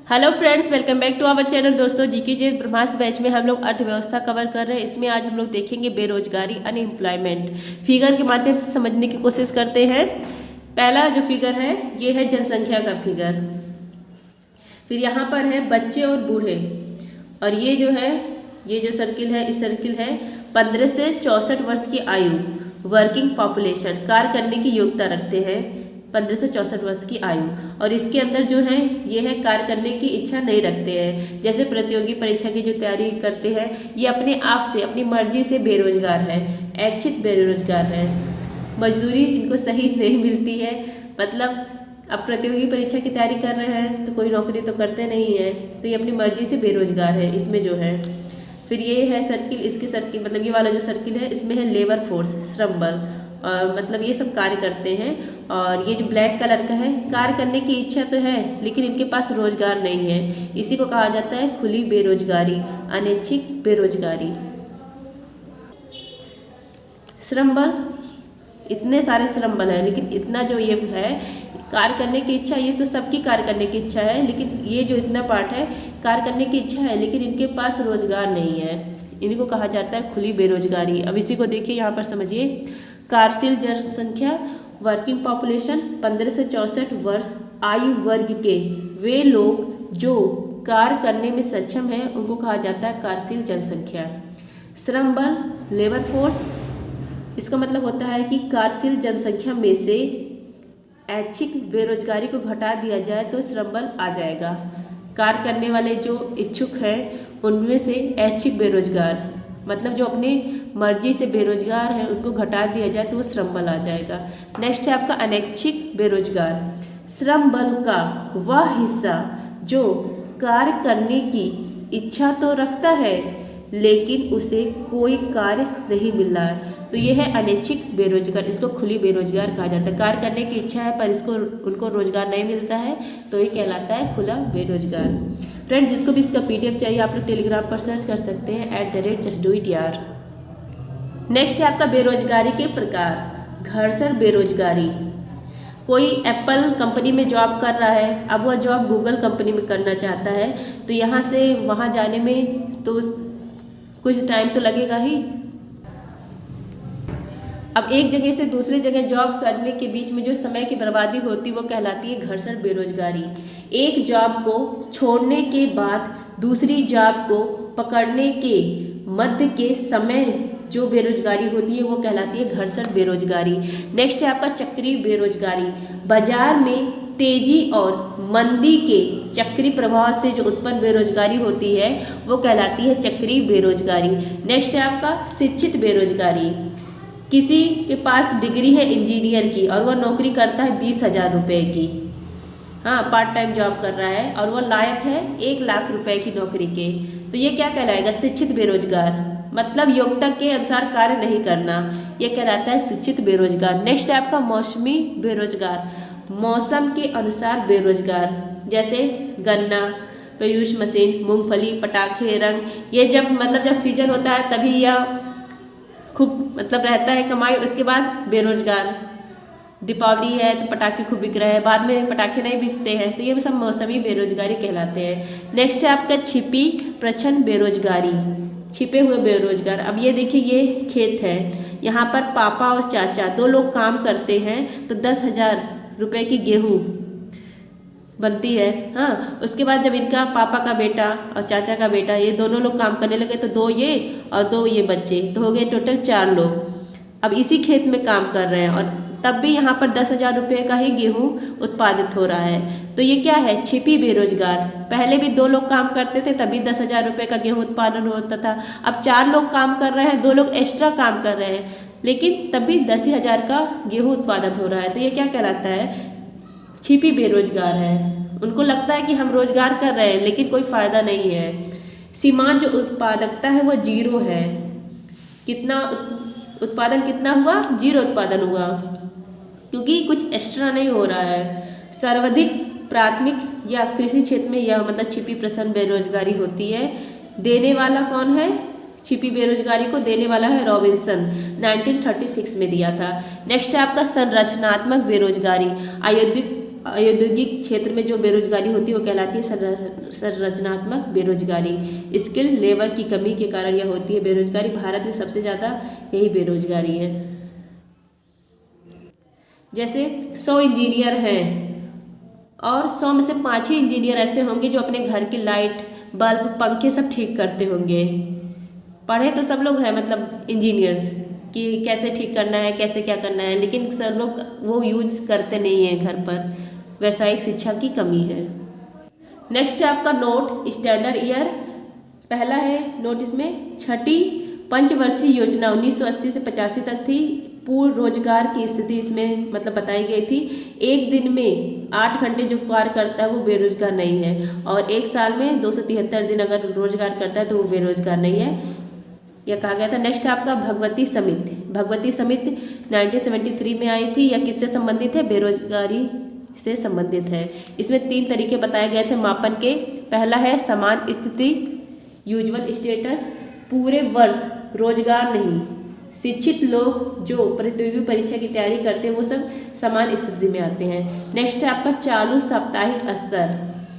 Hello friends, welcome back to our channel. दोस्तों, GK जे Brahmastra batch में हम लोग अर्थव्यवस्था कवर कर रहे हैं। इसमें आज हम लोग देखेंगे बेरोजगारी, अनएम्प्लॉयमेंट। फिगर के माध्यम से समझने की कोशिश करते हैं। पहला जो फिगर है ये है जनसंख्या का फिगर, फिर यहाँ पर है बच्चे और बूढ़े, और ये जो है ये जो सर्किल है, इस सर्किल है 15 से 64 वर्ष की आयु, वर्किंग पॉपुलेशन, कार्य करने की योग्यता रखते हैं 15 से 64 वर्ष की आयु। और इसके अंदर जो है ये है कार्य करने की इच्छा नहीं रखते हैं। जैसे प्रतियोगी परीक्षा की जो तैयारी करते हैं ये अपने आप से, अपनी मर्जी से बेरोजगार है, ऐच्छिक बेरोजगार है, मजदूरी इनको सही नहीं मिलती है। मतलब अब प्रतियोगी परीक्षा की तैयारी कर रहे हैं तो कोई नौकरी तो करते नहीं है, तो ये अपनी मर्जी से बेरोजगार है इसमें जो है। फिर ये है सर्किल, इसके सर्किल मतलब ये वाला जो सर्किल है इसमें है लेबर फोर्स, श्रम बल, और मतलब ये सब कार्य करते हैं। और ये जो ब्लैक कलर का है, कार्य करने की इच्छा तो है लेकिन इनके पास रोजगार नहीं है। इसी को कहा जाता है खुली बेरोजगारी, अनैच्छिक बेरोजगारी। श्रम बल, इतने सारे श्रम बल हैं लेकिन इतना जो ये है कार्य करने की इच्छा, ये तो सबकी कार्य करने की इच्छा है, लेकिन ये जो इतना पार्ट है कार्य करने की इच्छा है लेकिन इनके पास रोजगार नहीं है। इनको कहा जाता है खुली बेरोजगारी। अब इसी को देखिए, यहाँ पर समझिए, कार्यशील जनसंख्या, वर्किंग पॉपुलेशन, 15 से 64 वर्ष आयु वर्ग के वे लोग जो कार्य करने में सक्षम हैं उनको कहा जाता है कार्यशील जनसंख्या। श्रम बल, लेबर फोर्स, इसका मतलब होता है कि कार्यशील जनसंख्या में से ऐच्छिक बेरोजगारी को घटा दिया जाए तो श्रम बल आ जाएगा। कार्य करने वाले जो इच्छुक हैं उनमें से ऐच्छिक बेरोजगार, मतलब जो अपने मर्जी से बेरोजगार है, उनको घटा दिया जाए तो वो श्रम बल आ जाएगा। नेक्स्ट है आपका अनैच्छिक बेरोजगार। श्रम बल का वह हिस्सा जो कार्य करने की इच्छा तो रखता है लेकिन उसे कोई कार्य नहीं मिल रहा है, तो ये है अनैच्छिक बेरोजगार। इसको खुली बेरोजगार कहा जाता है। कार्य करने की इच्छा है पर इसको उनको रोजगार नहीं मिलता है तो ये कहलाता है खुला बेरोजगार। फ्रेंड, जिसको भी इसका PDF चाहिए आप लोग टेलीग्राम पर सर्च कर सकते हैं @justdoityar। नेक्स्ट है आपका बेरोजगारी के प्रकार। घर्षण बेरोजगारी, कोई एप्पल कंपनी में जॉब कर रहा है, अब वह जॉब गूगल कंपनी में करना चाहता है, तो यहाँ से वहाँ जाने में तो कुछ टाइम तो लगेगा ही। अब एक जगह से दूसरी जगह जॉब करने के बीच में जो समय की बर्बादी होती है वो कहलाती है घर्षण बेरोजगारी। एक जॉब को छोड़ने के बाद दूसरी जॉब को पकड़ने के मध्य के समय जो बेरोजगारी होती है वो कहलाती है घर्षण बेरोजगारी। नेक्स्ट है आपका चक्रीय बेरोजगारी। बाजार में तेजी और मंदी के चक्रीय प्रभाव से जो उत्पन्न बेरोजगारी होती है वो कहलाती है चक्रीय बेरोजगारी। नेक्स्ट है आपका शिक्षित बेरोजगारी। किसी के पास डिग्री है इंजीनियर की और वह नौकरी करता है 20,000 रुपये की, हाँ पार्ट टाइम जॉब कर रहा है और वह लायक है 1 लाख रुपए की नौकरी के, तो ये क्या कहलाएगा? शिक्षित बेरोजगार। मतलब योग्यता के अनुसार कार्य नहीं करना, यह कहलाता है शिक्षित बेरोजगार। नेक्स्ट है आपका मौसमी बेरोजगार। मौसम के अनुसार बेरोजगार, जैसे गन्ना, पयूष मशीन, मूंगफली, पटाखे, रंग, ये जब सीजन होता है तभी यह खूब रहता है कमाई, उसके बाद बेरोजगार। दीपावली है तो पटाखे खूब बिक रहे हैं, बाद में पटाखे नहीं बिकते हैं, तो ये सब मौसमी बेरोजगारी कहलाते हैं। नेक्स्ट है आपका छिपी प्रच्छन्न बेरोजगारी, छिपे हुए बेरोजगार। अब ये देखिए, ये खेत है, यहाँ पर पापा और चाचा 2 लोग काम करते हैं तो 10,000 रुपये की गेहूँ बनती है। हाँ, उसके बाद जब इनका पापा का बेटा और चाचा का बेटा ये दोनों लोग काम करने लगे तो 2 ये और 2 ये बच्चे, तो हो गए टोटल 4 लोग। अब इसी खेत में काम कर रहे हैं और तब भी यहाँ पर 10,000 रुपये का ही गेहूँ उत्पादित हो रहा है, तो ये क्या है? छिपी बेरोजगार। पहले भी 2 लोग काम करते थे तभी 10,000 रुपये का गेहूँ उत्पादन होता था, अब 4 लोग काम कर रहे हैं, 2 लोग एक्स्ट्रा काम कर रहे हैं लेकिन तब भी 10,000 का गेहूँ उत्पादन हो रहा है, तो ये क्या कहलाता है? छिपी बेरोजगार है। उनको लगता है कि हम रोजगार कर रहे हैं लेकिन कोई फायदा नहीं है। सीमांत जो उत्पादकता है वो 0 है। कितना उत्पादन कितना हुआ? 0 उत्पादन हुआ क्योंकि कुछ एक्स्ट्रा नहीं हो रहा है। सर्वाधिक प्राथमिक या कृषि क्षेत्र में यह छिपी प्रच्छन्न बेरोजगारी होती है। देने वाला कौन है? छिपी बेरोजगारी को देने वाला है रॉबिन्सन, 1936 में दिया था। नेक्स्ट है आपका संरचनात्मक बेरोजगारी। औद्योगिक क्षेत्र में जो बेरोजगारी होती है वो कहलाती है संरचनात्मक बेरोजगारी। स्किल लेबर की कमी के कारण यह होती है बेरोजगारी। भारत में सबसे ज़्यादा यही बेरोजगारी है। जैसे 100 इंजीनियर हैं और 100 में से 5 ही इंजीनियर ऐसे होंगे जो अपने घर की लाइट, बल्ब, पंखे सब ठीक करते होंगे। पढ़े तो सब लोग हैं, मतलब इंजीनियर्स, कि कैसे ठीक करना है, कैसे क्या करना है, लेकिन सब लोग वो यूज करते नहीं हैं घर पर। व्यावसायिक शिक्षा की कमी है। नेक्स्ट है आपका नोट स्टैंडर्ड ईयर। पहला है नोट, इसमें छठी पंचवर्षीय योजना 1980 से 85 तक थी। पूर्ण रोजगार की स्थिति इसमें मतलब बताई गई थी। एक दिन में 8 घंटे जो कार्य करता है वो बेरोजगार नहीं है, और एक साल में 273 दिन अगर रोजगार करता है तो वो बेरोजगार नहीं है, यह कहा गया था। नेक्स्ट है आपका भगवती समिति। भगवती समिति 1973 में आई थी। यह किससे संबंधित है? बेरोजगारी से संबंधित है। इसमें 3 तरीके बताए गए थे मापन के। पहला है समान स्थिति, यूजुअल स्टेटस, पूरे वर्ष रोजगार नहीं। शिक्षित लोग जो प्रतियोगी परीक्षा की तैयारी करते हैं वो सब समान स्थिति में आते हैं। नेक्स्ट है आपका चालू साप्ताहिक स्तर,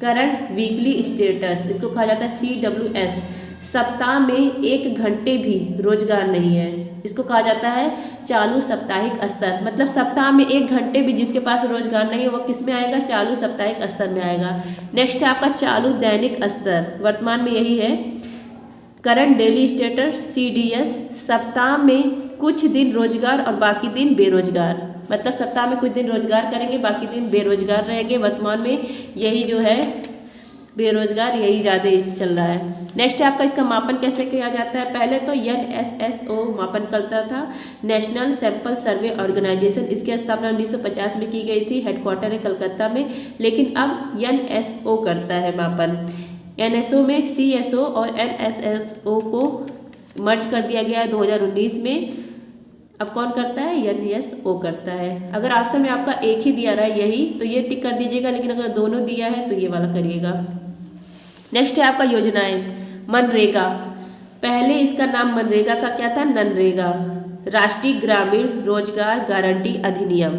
करंट वीकली स्टेटस, इसको कहा जाता है CWS। सप्ताह में 1 घंटे भी रोजगार नहीं है, इसको कहा जाता है चालू साप्ताहिक स्तर। मतलब सप्ताह में 1 घंटे भी जिसके पास रोजगार नहीं है वो किस में आएगा? चालू साप्ताहिक स्तर में आएगा। नेक्स्ट है आपका चालू दैनिक स्तर, वर्तमान में यही है। करंट डेली स्टेटस CDS, सप्ताह में कुछ दिन रोजगार और बाकी दिन बेरोजगार। मतलब सप्ताह में कुछ दिन रोजगार करेंगे, बाकी दिन बेरोजगार रहेंगे। वर्तमान में यही जो है बेरोजगार, यही ज़्यादा चल रहा है। नेक्स्ट है आपका इसका मापन कैसे किया जाता है? पहले तो NSSO मापन करता था, नेशनल सैंपल सर्वे ऑर्गेनाइजेशन। इसकी स्थापना 1950 में की गई थी, हेडक्वार्टर है कलकत्ता में। लेकिन अब NSO करता है मापन। NSO में CSO और NSSO को मर्ज कर दिया गया है 2019 में। अब कौन करता है? NSO करता है। अगर ऑप्शन में आपका एक ही दिया रहा है यही, तो ये टिक कर दीजिएगा, लेकिन अगर दोनों दिया है तो ये वाला करिएगा। नेक्स्ट है आपका योजनाएं। मनरेगा, पहले इसका नाम मनरेगा का क्या था? ननरेगा, राष्ट्रीय ग्रामीण रोजगार गारंटी अधिनियम।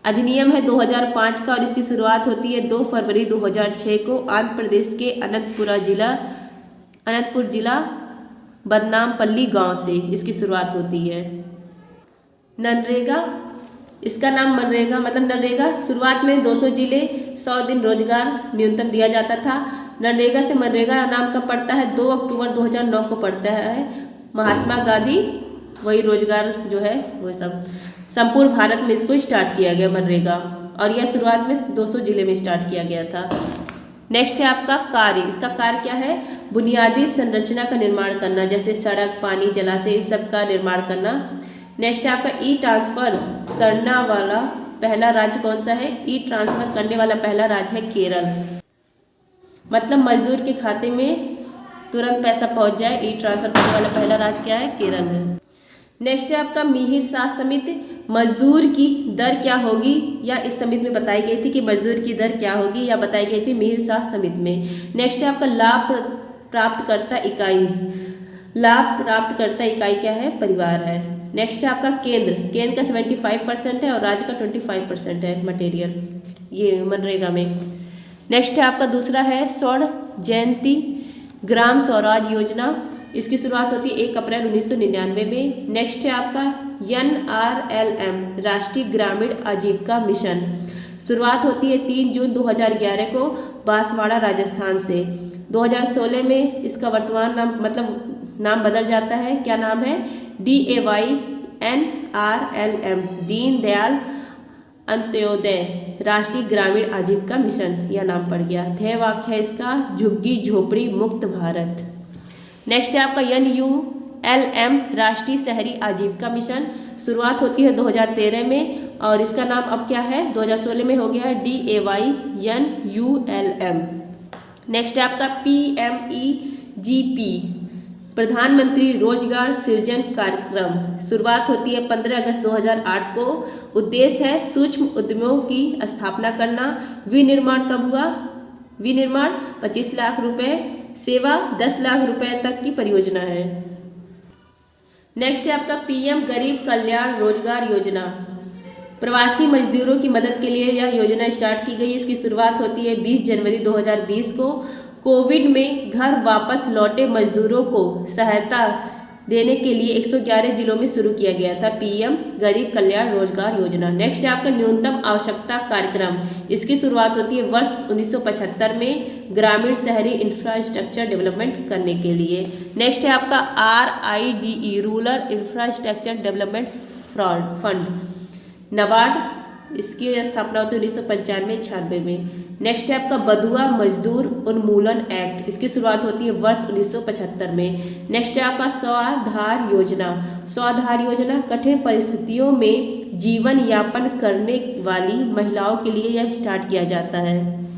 अधिनियम है 2005 का और इसकी शुरुआत होती है 2 फरवरी 2006 को आंध्र प्रदेश के अनंतपुर जिला बदनामपल्ली गांव से इसकी शुरुआत होती है। ननरेगा, इसका नाम मनरेगा मतलब ननरेगा। शुरुआत में 200 जिले 100 दिन रोजगार न्यूनतम दिया जाता था। ननरेगा से मनरेगा नाम का पड़ता है 2 अक्टूबर 2009 को पड़ता है। महात्मा गांधी वही रोजगार जो है वो सब संपूर्ण भारत में इसको स्टार्ट किया गया मनरेगा, और यह शुरुआत में 200 जिले में स्टार्ट किया गया था। नेक्स्ट है आपका कार्य। इसका कार्य क्या है? बुनियादी संरचना का निर्माण करना, जैसे सड़क, पानी, जलाशय, इन सब का निर्माण करना। नेक्स्ट है आपका ट्रांसफर करना वाला पहला राज्य कौन सा है? ट्रांसफर करने वाला पहला राज्य है केरल। मतलब मजदूर के खाते में तुरंत पैसा पहुंच जाए, ट्रांसफर करने वाला पहला राज्य क्या है? केरल है। नेक्स्ट है आपका मिहिर शाह समिति। मजदूर की दर क्या होगी, या इस समिति में बताई गई थी कि मजदूर की दर क्या होगी, या बताई गई थी मिहिर शाह समिति में। नेक्स्ट है आपका लाभ प्राप्तकर्ता इकाई। लाभ प्राप्तकर्ता इकाई क्या है? परिवार है। नेक्स्ट है आपका केंद्र। केंद्र का 75% है और राज्य का 25% है मटेरियल, ये मनरेगा में। नेक्स्ट है आपका दूसरा है स्वर्ण जयंती ग्राम स्वराज योजना। इसकी शुरुआत होती है 1 अप्रैल 1999 में। नेक्स्ट है आपका NRLM राष्ट्रीय ग्रामीण आजीविका मिशन। शुरुआत होती है 3 जून 2011 को बांसवाड़ा राजस्थान से। 2016 में इसका वर्तमान नाम मतलब नाम बदल जाता है। क्या नाम है? DAY NRLM दीन दयाल अंत्योदय राष्ट्रीय ग्रामीण आजीविका मिशन, यह नाम पड़ गया। ध्येय वाक्य है इसका झुग्गी झोपड़ी मुक्त भारत। नेक्स्ट है आपका NULM राष्ट्रीय शहरी आजीविका मिशन। शुरुआत होती है 2013 में और इसका नाम अब क्या है? 2016 में हो गया है DAY NULM। नेक्स्ट है आपका PMEGP प्रधानमंत्री रोजगार सृजन कार्यक्रम। शुरुआत होती है 15 अगस्त 2008 को। उद्देश्य है सूक्ष्म उद्यमों की स्थापना करना। विनिर्माण कब हुआ? विनिर्माण 25 लाख रुपए, सेवा 10 लाख रुपए तक की परियोजना है। नेक्स्ट है आपका PM गरीब कल्याण रोजगार योजना। प्रवासी मजदूरों की मदद के लिए यह योजना स्टार्ट की गई। इसकी शुरुआत होती है 20 जनवरी 2020 को। कोविड में घर वापस लौटे मजदूरों को सहायता देने के लिए 111 जिलों में शुरू किया गया था पीएम गरीब कल्याण रोजगार योजना। नेक्स्ट है आपका न्यूनतम आवश्यकता कार्यक्रम। इसकी शुरुआत होती है वर्ष 1975 में ग्रामीण शहरी इंफ्रास्ट्रक्चर डेवलपमेंट करने के लिए। नेक्स्ट है आपका RIDE rural infrastructure development fund NABARD. इसकी स्थापना होती है 1995-96 में। नेक्स्ट है आपका बधुआ मजदूर उन्मूलन एक्ट। इसकी शुरुआत होती है वर्ष 1975 में। नेक्स्ट है आपका स्वाधार योजना। स्वाधार योजना कठिन परिस्थितियों में जीवन यापन करने वाली महिलाओं के लिए यह स्टार्ट किया जाता है।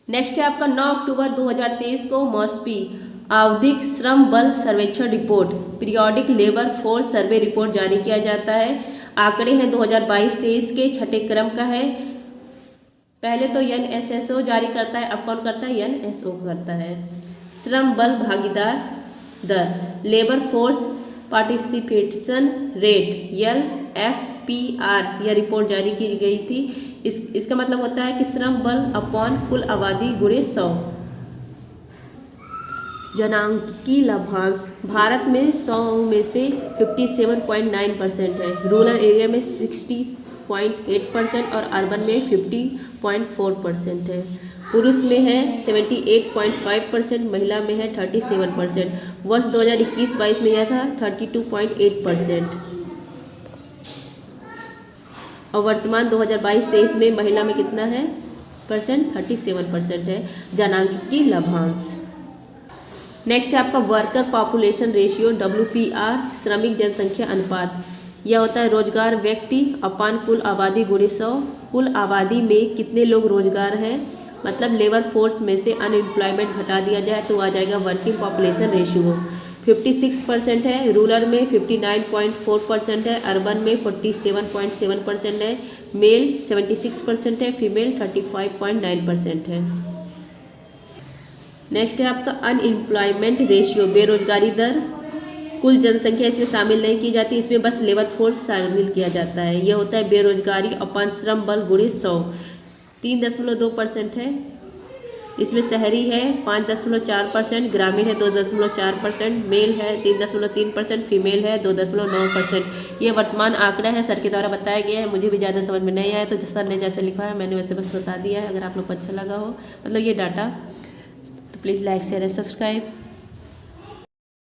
नेक्स्ट है आपका 9 अक्टूबर 2023 को मॉस्पी आवधिक श्रम बल सर्वेक्षण report periodic labour force survey report जारी किया जाता है। आंकड़े हैं 2022-23 के, छठे क्रम का है। पहले तो NSSO जारी करता है, अब कौन करता है? NSO करता है। श्रम बल भागीदार दर labour force participation rate LFPR यह रिपोर्ट जारी की गई थी। इसका मतलब होता है कि श्रम बल अपॉन कुल आबादी गुणे 100। जनांकी लाभांश भारत में 100 में से 57.9% है, रूरल एरिया में 60.8% और अर्बन में 50.4% है। पुरुष में है 78.5%, महिला में है 37%। वर्ष 2021-22 में यह था 32.8% और वर्तमान 2022-23 में महिला में कितना है परसेंट? 37% है जनांकी लाभांश। नेक्स्ट है आपका वर्कर पॉपुलेशन रेशियो WPR श्रमिक जनसंख्या अनुपात। यह होता है रोजगार व्यक्ति अपान कुल आबादी गुणे 100। कुल आबादी में कितने लोग रोजगार हैं, मतलब लेबर फोर्स में से अनएम्प्लॉयमेंट हटा दिया जाए तो आ जाएगा वर्किंग पॉपुलेशन रेशियो। 56% है, रूरल में 59.4% है, अर्बन में 47.7% है, मेल 76% है, फीमेल 35.9% है। नेक्स्ट है आपका अनएम्प्लॉयमेंट रेशियो बेरोजगारी दर। कुल जनसंख्या इसमें शामिल नहीं की जाती, इसमें बस लेबर फोर्स शामिल किया जाता है। यह होता है बेरोजगारी अपान श्रम बल गुणे 100। 3.2% है, इसमें शहरी है 5.4%, ग्रामीण है 2.4%, मेल है 3.3%, फीमेल है 2.9%। ये वर्तमान आंकड़ा है, सर के द्वारा बताया गया है। मुझे भी ज़्यादा समझ में नहीं आया तो सर ने जैसे लिखा है मैंने वैसे बस बता दिया है। अगर आप लोग को अच्छा लगा हो मतलब ये डाटा, तो please like share and subscribe.